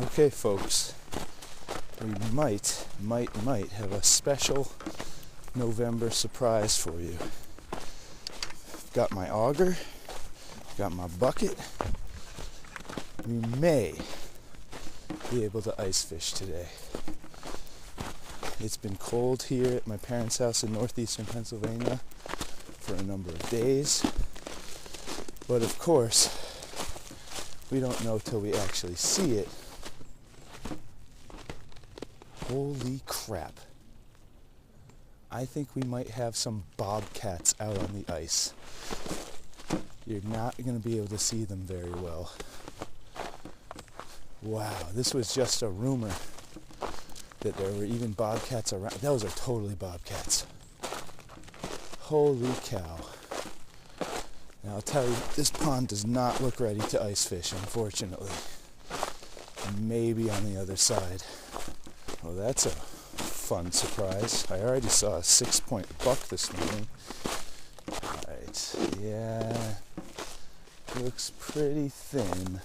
Okay, folks, we might have a special November surprise for you. Got my auger, got my bucket. We may be able to ice fish today. It's been cold here at my parents' house in Northeastern Pennsylvania for a number of days. But of course, we don't know till we actually see it. Holy crap. I think we might have some bobcats out on the ice. You're not going to be able to see them very well. Wow, this was just a rumor that there were even bobcats around. Those are totally bobcats. Holy cow. Now I'll tell you, this pond does not look ready to ice fish, unfortunately. Maybe on the other side. Well, that's a fun surprise. I already saw a 6-point buck this morning. Alright, yeah, looks pretty thin.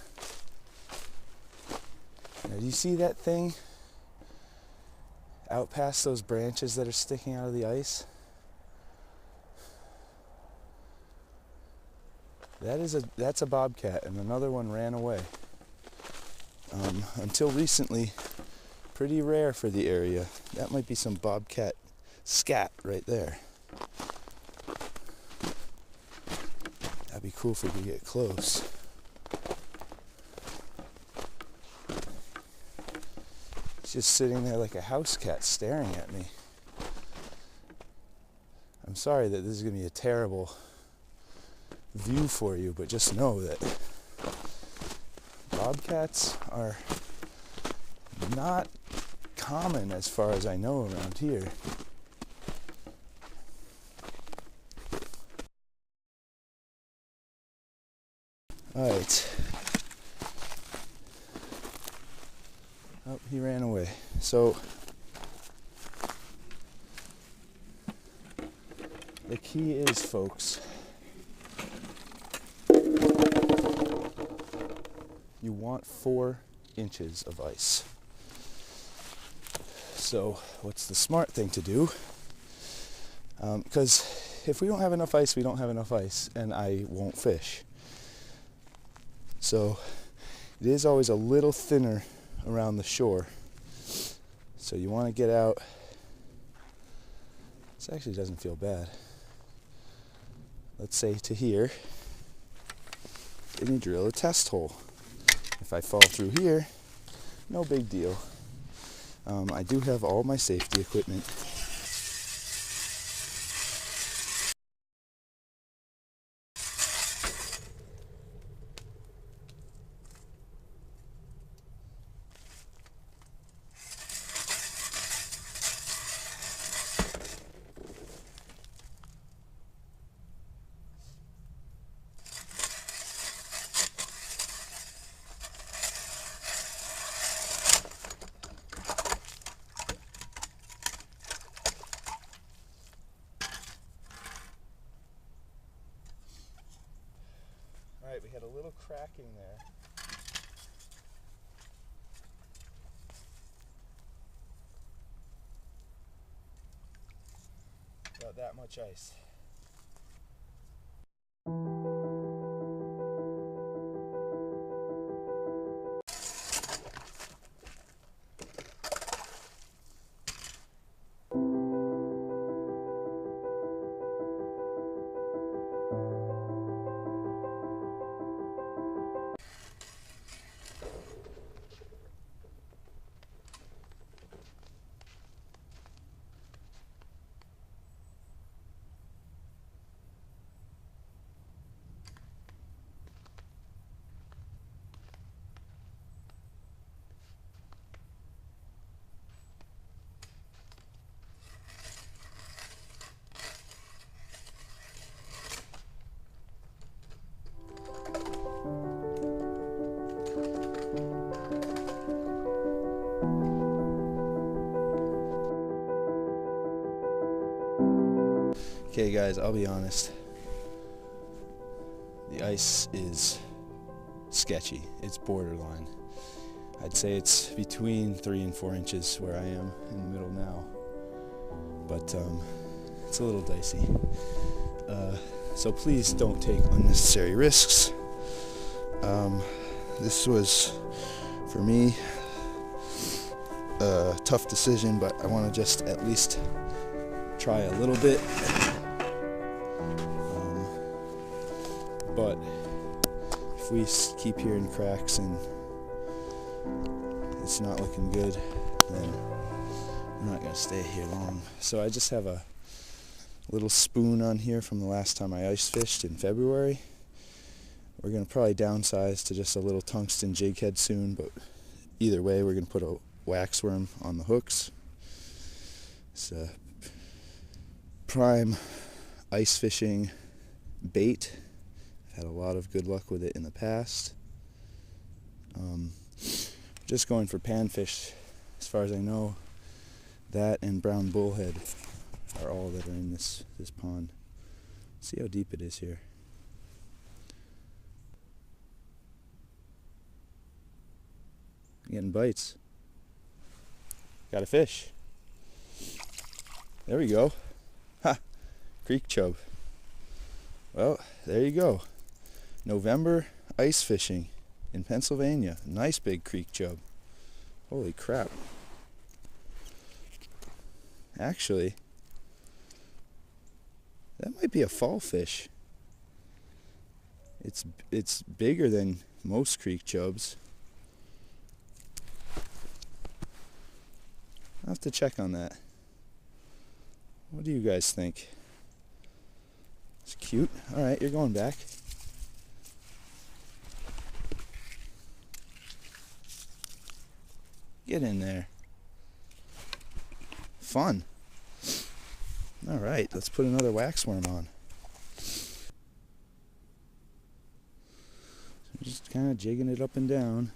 Now, do you see that thing out past those branches that are sticking out of the ice? That's a bobcat, and another one ran away. Until recently, pretty rare for the area. That might be some bobcat scat right there. That'd be cool if we could get close. It's just sitting there like a house cat staring at me. I'm sorry that this is going to be a terrible view for you, but just know that bobcats are not common as far as I know around here. Alright. Oh, he ran away. So the key is, folks, you want 4 inches of ice. So what's the smart thing to do? Because if we don't have enough ice, we don't have enough ice, and I won't fish. So it is always a little thinner around the shore. So you want to get out. This actually doesn't feel bad. Let's say to here, and you drill a test hole. If I fall through here, no big deal. I do have all my safety equipment. Alright, we had a little cracking there. About that much ice. Okay guys, I'll be honest. The ice is sketchy. It's borderline. I'd say it's between 3 and 4 inches where I am in the middle now, but it's a little dicey. So please don't take unnecessary risks. This was, for me, a tough decision, but I want to just at least try a little bit. But if we keep hearing cracks and it's not looking good, then I'm not going to stay here long. So I just have a little spoon on here from the last time I ice fished in February. We're going to probably downsize to just a little tungsten jig head soon, but either way we're going to put a waxworm on the hooks. It's a prime ice fishing bait. I've had a lot of good luck with it in the past. Just going for panfish, as far as I know. That and brown bullhead are all that are in this pond. See how deep it is here. Getting bites. Got a fish. There we go. Ha! Creek chub. Well, there you go. November ice fishing in Pennsylvania. Nice big creek chub. Holy crap. Actually, that might be a fall fish. It's bigger than most creek chubs. I'll have to check on that. What do you guys think? It's cute. Alright, you're going back. Get in there. Fun. Alright, let's put another waxworm on. Just kind of jigging it up and down.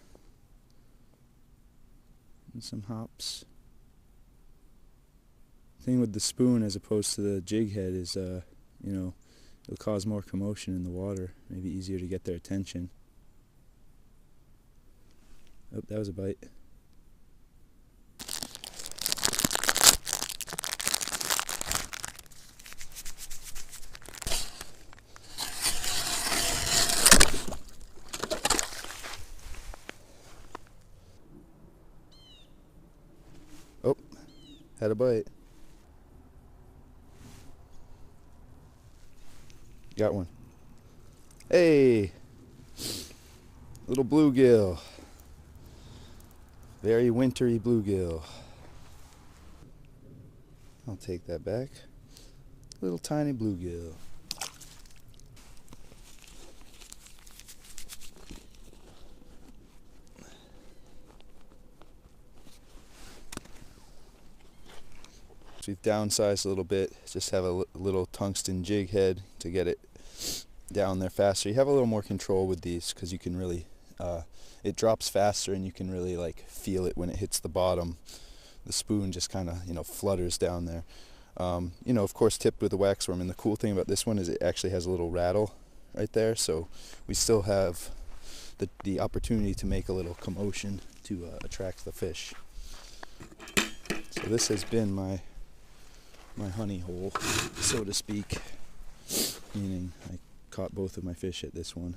And some hops. Thing with the spoon as opposed to the jig head is, you know, it'll cause more commotion in the water. Maybe easier to get their attention. Oh, that was a bite. Oh, had a bite. Got one. Hey! Little bluegill. Very wintry bluegill. I'll take that back. Little tiny bluegill. We've downsized a little bit, just have a little tungsten jig head to get it down there faster. You have a little more control with these because you can really, it drops faster and you can really like feel it when it hits the bottom. The spoon just kind of, you know, flutters down there. You know, of course tipped with a waxworm, and the cool thing about this one is it actually has a little rattle right there, so we still have the opportunity to make a little commotion to attract the fish. So this has been my honey hole, so to speak, meaning I caught both of my fish at this one.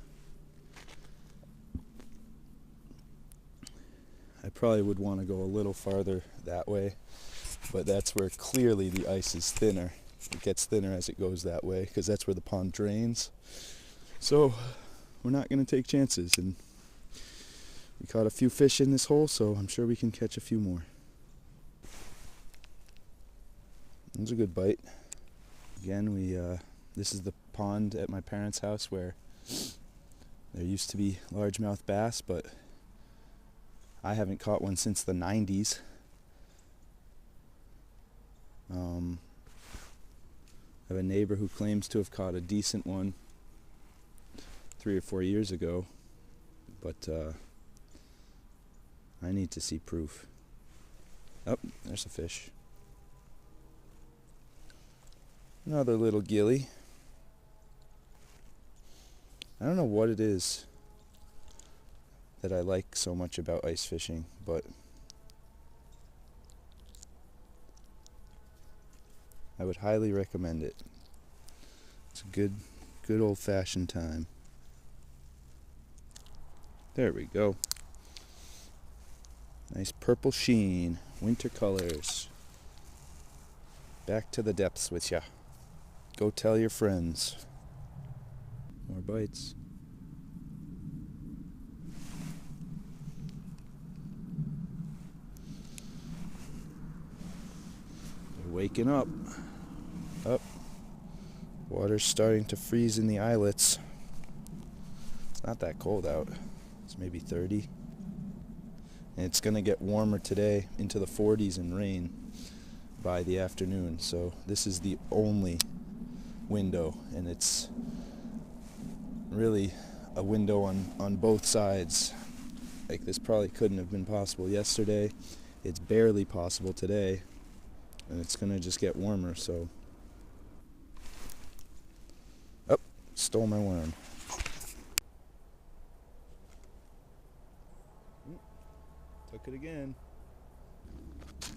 I probably would want to go a little farther that way, but that's where clearly the ice is thinner. It gets thinner as it goes that way because that's where the pond drains. So we're not going to take chances, and we caught a few fish in this hole, so I'm sure we can catch a few more. That was a good bite. Again, this is the pond at my parents' house where there used to be largemouth bass, but I haven't caught one since the 90s. I have a neighbor who claims to have caught a decent one 3 or 4 years ago, but I need to see proof. Oh, there's a fish. Another little gilly. I don't know what it is. that I like so much about ice fishing, but I would highly recommend it. It's a good old-fashioned time. There we go. Nice purple sheen, winter colors. Back to the depths with ya. Go tell your friends. More bites. They're waking up. Up. Water's starting to freeze in the eyelets. It's not that cold out. It's maybe 30. And it's going to get warmer today, into the 40s and rain by the afternoon. So this is the only window, and it's really a window on both sides. Like, this probably couldn't have been possible yesterday. It's barely possible today, and it's going to just get warmer. So, oh, stole my worm. Took it again.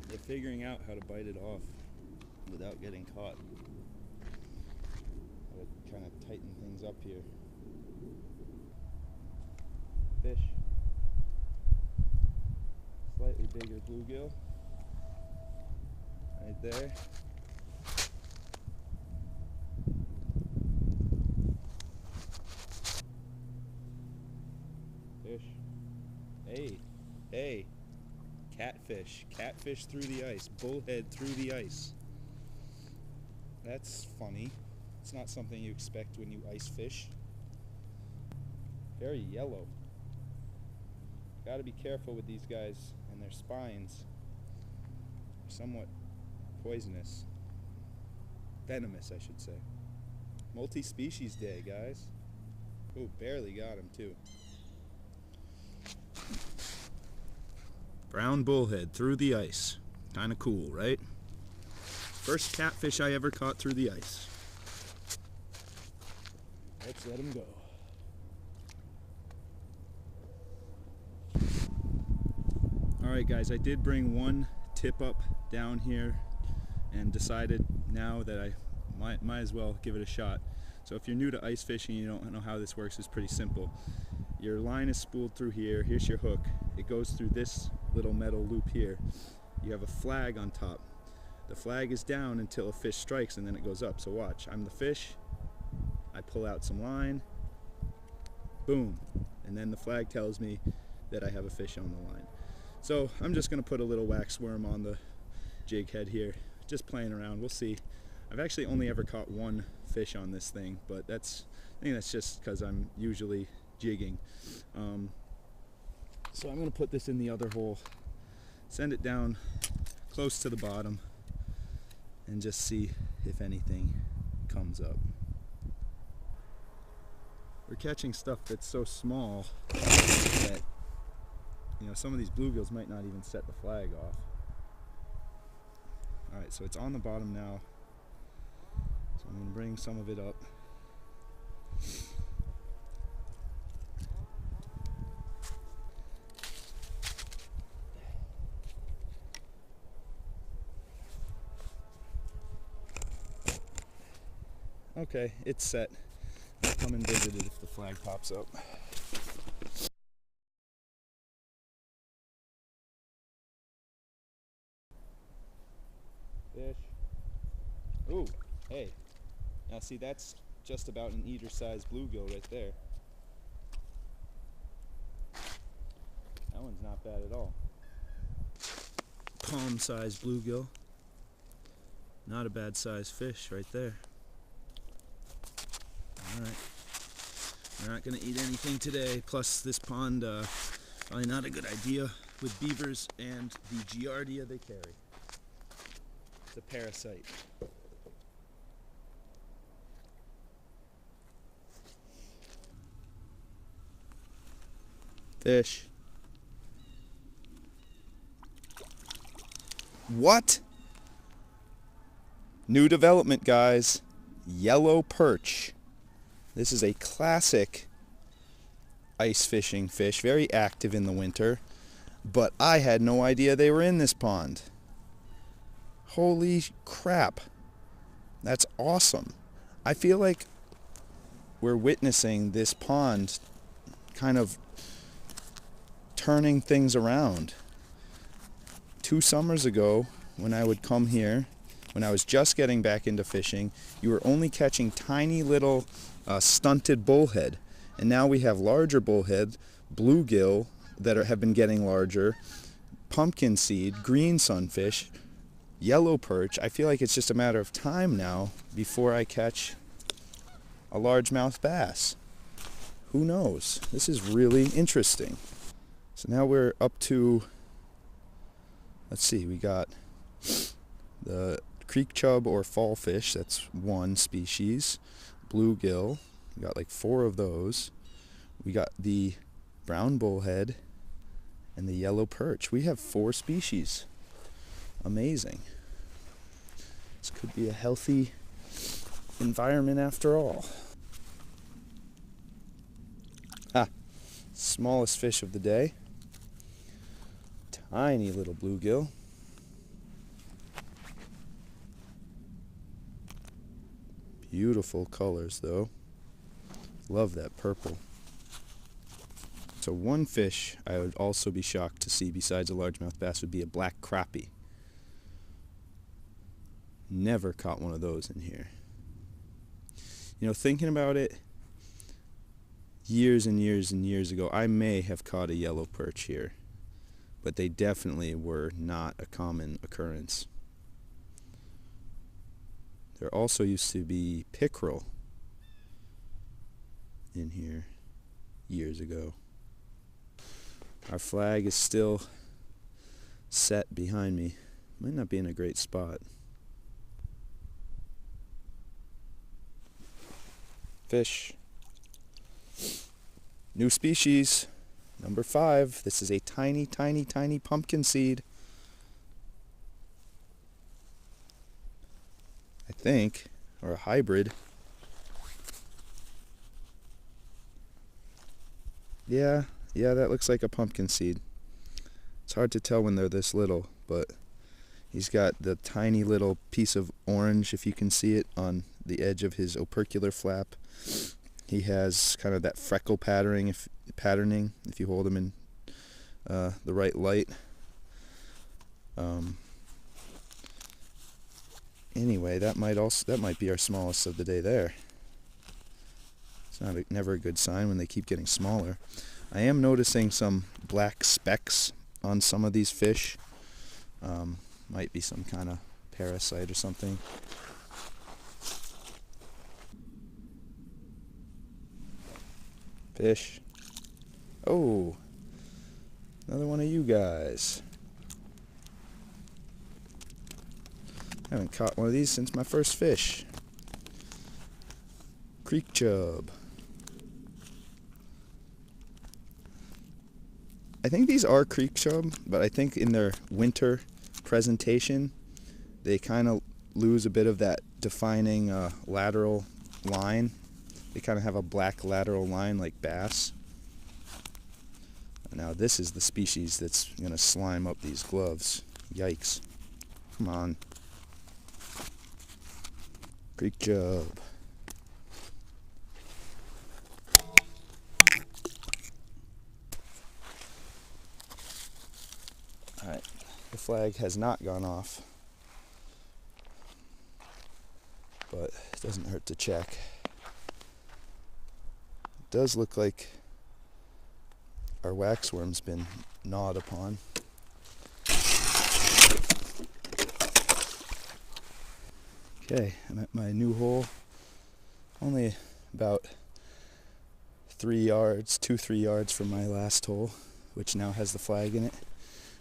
They're figuring out how to bite it off without getting caught. Gotta kind of tighten things up here. Fish. Slightly bigger bluegill. Right there. Fish. Hey. Hey, catfish. Catfish through the ice. Bullhead through the ice. That's funny. It's not something you expect when you ice fish. Very yellow. Gotta be careful with these guys and their spines. They're somewhat poisonous. Venomous, I should say. Multi-species day, guys. Ooh, barely got him too. Brown bullhead through the ice. Kinda cool, right? First catfish I ever caught through the ice. Let's let him go. Alright guys, I did bring one tip up down here and decided now that I might as well give it a shot. So if you're new to ice fishing, you don't know how this works, it's pretty simple. Your line is spooled through here. Here's your hook. It goes through this little metal loop here. You have a flag on top. The flag is down until a fish strikes and then it goes up. So watch, I'm the fish. I pull out some line. Boom. And then the flag tells me that I have a fish on the line. So I'm just going to put a little wax worm on the jig head here. Just playing around. We'll see. I've actually only ever caught one fish on this thing, but I think that's just because I'm usually jigging. So I'm going to put this in the other hole, send it down close to the bottom, and just see if anything comes up. We're catching stuff that's so small that, you know, some of these bluegills might not even set the flag off. Alright, so it's on the bottom now. So I'm going to bring some of it up. Okay, it's set. I'll come and visit it if the flag pops up. Fish. Ooh, hey. Now see, that's just about an eater-sized bluegill right there. That one's not bad at all. Palm-sized bluegill. Not a bad sized fish right there. Alright, we're not going to eat anything today, plus this pond, probably not a good idea with beavers and the giardia they carry. It's a parasite. Fish. What? New development, guys. Yellow perch. This is a classic ice fishing fish, very active in the winter, but I had no idea they were in this pond. Holy crap. That's awesome. I feel like we're witnessing this pond kind of turning things around. 2 summers ago, when I would come here, when I was just getting back into fishing, you were only catching tiny little stunted bullhead. And now we have larger bullhead, bluegill that have been getting larger, pumpkin seed, green sunfish, yellow perch. I feel like it's just a matter of time now before I catch a largemouth bass. Who knows? This is really interesting. So now we're up to, let's see, we got the creek chub or fall fish, that's one species. Bluegill, we got like 4 of those. We got the brown bullhead and the yellow perch. We have 4 species. Amazing. This could be a healthy environment after all. Smallest fish of the day. Tiny little bluegill. Beautiful colors though. Love that purple. So one fish I would also be shocked to see besides a largemouth bass would be a black crappie. Never caught one of those in here. You know, thinking about it, years and years and years ago, I may have caught a yellow perch here, but they definitely were not a common occurrence. There also used to be pickerel in here years ago. Our flag is still set behind me. Might not be in a great spot. Fish. New species, number 5. This is a tiny, tiny, tiny pumpkin seed. I think, or a hybrid. Yeah, that looks like a pumpkin seed. It's hard to tell when they're this little, but he's got the tiny little piece of orange, if you can see it, on the edge of his opercular flap. He has kind of that freckle patterning if you hold him in the right light. Anyway, that might be our smallest of the day there. It's never a good sign when they keep getting smaller. I am noticing some black specks on some of these fish. Might be some kind of parasite or something. Fish. Oh, another one of you guys. I haven't caught one of these since my first fish. Creek chub. I think these are creek chub, but I think in their winter presentation, they kind of lose a bit of that defining lateral line. They kind of have a black lateral line like bass. Now this is the species that's going to slime up these gloves. Yikes. Come on. Creek chub. Alright, the flag has not gone off, but it doesn't hurt to check. It does look like our waxworm's been gnawed upon. Okay, I'm at my new hole. Only about 3 yards, 2-3 yards from my last hole, which now has the flag in it.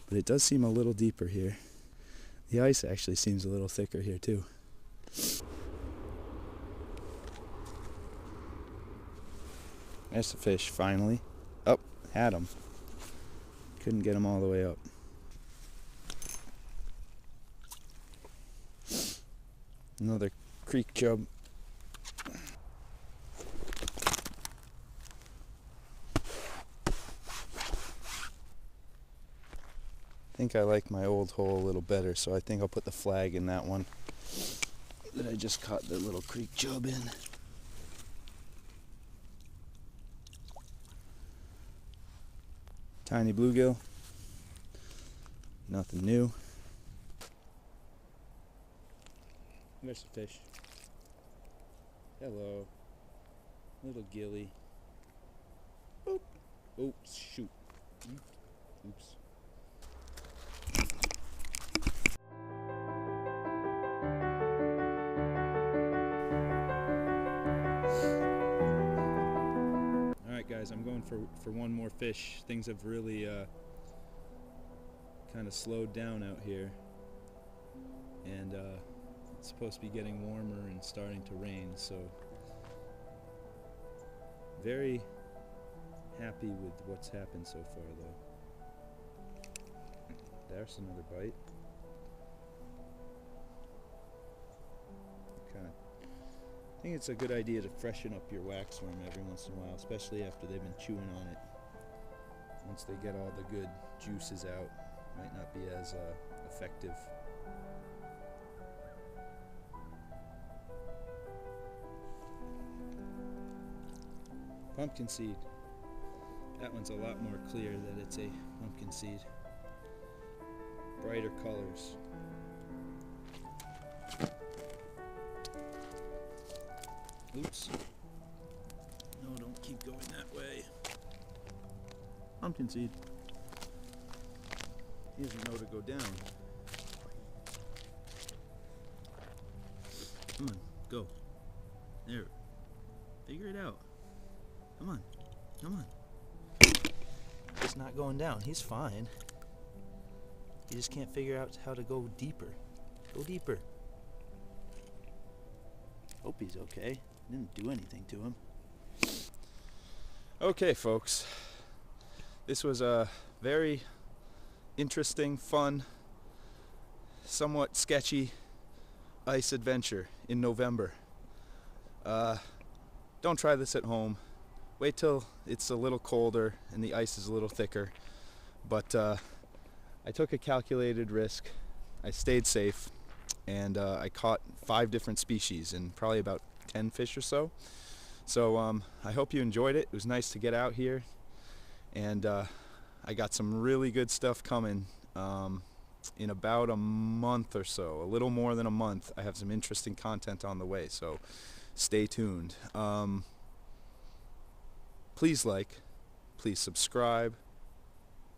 But it does seem a little deeper here. The ice actually seems a little thicker here too. There's the fish finally. Oh, had him. Couldn't get him all the way up. Another creek chub. think I like my old hole a little better, so I think I'll put the flag in that one that I just caught the little creek chub in. Tiny bluegill. Nothing new. There's the fish. Hello. Little gilly. Boop. Oh, shoot. Oops. Alright guys, I'm going for one more fish. Things have really kind of slowed down out here. And it's supposed to be getting warmer and starting to rain, so very happy with what's happened so far though. There's another bite. Okay. I think it's a good idea to freshen up your waxworm every once in a while, especially after they've been chewing on it. Once they get all the good juices out, might not be as effective. Pumpkin seed. That one's a lot more clear that it's a pumpkin seed. Brighter colors. Oops. No, don't keep going that way. Pumpkin seed. He doesn't know to go down. Come on, go. There. Figure it out. Come on. Come on. He's not going down. He's fine. He just can't figure out how to go deeper. Go deeper. Hope he's okay. Didn't do anything to him. Okay, folks. This was a very interesting, fun, somewhat sketchy ice adventure in November. Don't try this at home. Wait till it's a little colder and the ice is a little thicker. But I took a calculated risk. I stayed safe, and I caught 5 different species and probably about 10 fish or so. So I hope you enjoyed it. It was nice to get out here, and I got some really good stuff coming in about a month or so, a little more than a month. I have some interesting content on the way, so stay tuned. Please like, please subscribe,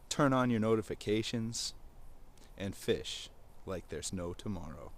turn on your notifications, and fish like there's no tomorrow.